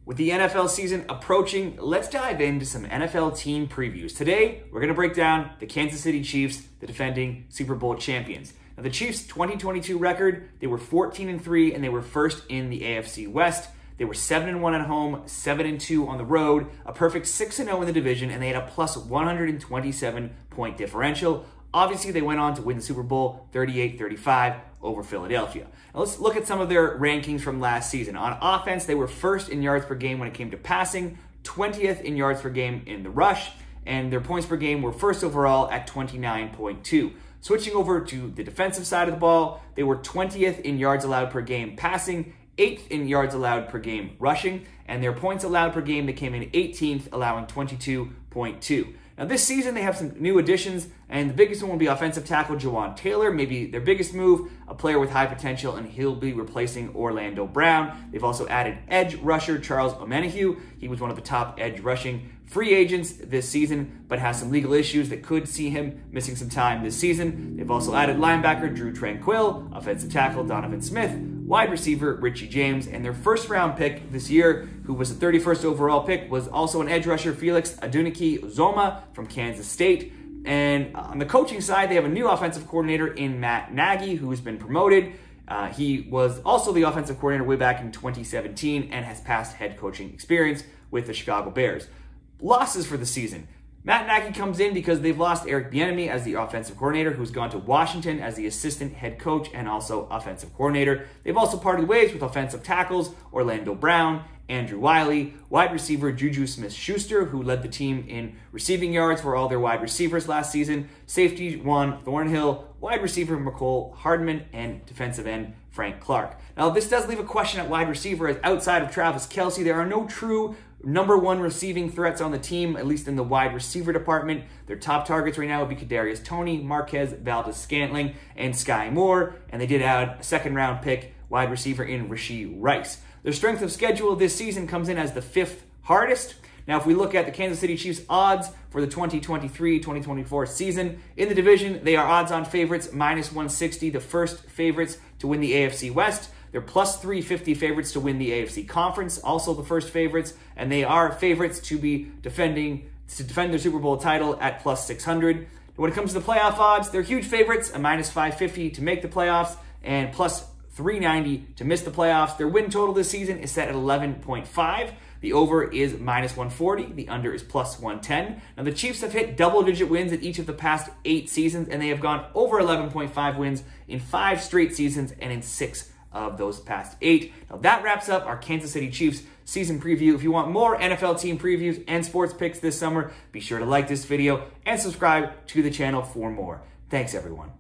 With the NFL season approaching, let's dive into some NFL team previews. Today, we're going to break down the Kansas City Chiefs, the defending Super Bowl champions. Now, the Chiefs' 2022 record, they were 14-3, and they were first in the AFC West. They were 7-1 at home, 7-2 on the road, a perfect 6-0 in the division, and they had a plus 127-point differential. Obviously, they went on to win the Super Bowl 38-35 over Philadelphia. Now, let's look at some of their rankings from last season. On offense, they were first in yards per game when it came to passing, 20th in yards per game in the rush, and their points per game were first overall at 29.2. Switching over to the defensive side of the ball, they were 20th in yards allowed per game passing, 8th in yards allowed per game rushing, and their points allowed per game, they came in 18th, allowing 22.2. Now this season, they have some new additions, and the biggest one will be offensive tackle Jawaan Taylor, maybe their biggest move, a player with high potential, and he'll be replacing Orlando Brown. They've also added edge rusher Charles Omenihu. He was one of the top edge rushing free agents this season, but has some legal issues that could see him missing some time this season. They've also added linebacker Drew Tranquill, offensive tackle Donovan Smith, wide receiver Richie James, and their first-round pick this year, who was the 31st overall pick, was also an edge rusher, Felix Adunike-Uzomah from Kansas State. And on the coaching side, they have a new offensive coordinator in Matt Nagy, who has been promoted. He was also the offensive coordinator way back in 2017 and has past head coaching experience with the Chicago Bears. Losses for the season. Matt Nagy comes in because they've lost Eric Bieniemy as the offensive coordinator, who's gone to Washington as the assistant head coach and also offensive coordinator. They've also parted ways with offensive tackles Orlando Brown, Andrew Wiley, wide receiver Juju Smith-Schuster, who led the team in receiving yards for all their wide receivers last season, safety Juan Thornhill, wide receiver Mecole Hardman, and defensive end Frank Clark. Now, this does leave a question at wide receiver, as outside of Travis Kelce, there are no true number one receiving threats on the team, at least in the wide receiver department. Their top targets right now would be Kadarius Toney, Marquez Valdes-Scantling, and Sky Moore, and they did add a second-round pick wide receiver in Rashee Rice. Their strength of schedule this season comes in as the 5th hardest. Now, if we look at the Kansas City Chiefs odds for the 2023-2024 season, in the division, they are odds-on favorites, minus 160, the first favorites to win the AFC West. They're plus 350 favorites to win the AFC Conference, also the first favorites, and they are favorites to defend their Super Bowl title at plus 600. When it comes to the playoff odds, they're huge favorites, a minus 550 to make the playoffs, and plus 390 to miss the playoffs. Their win total this season is set at 11.5. The over is minus 140. The under is plus 110. Now, the Chiefs have hit double-digit wins in each of the past 8 seasons, and they have gone over 11.5 wins in 5 straight seasons and in 6 of those past 8. Now, that wraps up our Kansas City Chiefs season preview. If you want more NFL team previews and sports picks this summer, be sure to like this video and subscribe to the channel for more. Thanks, everyone.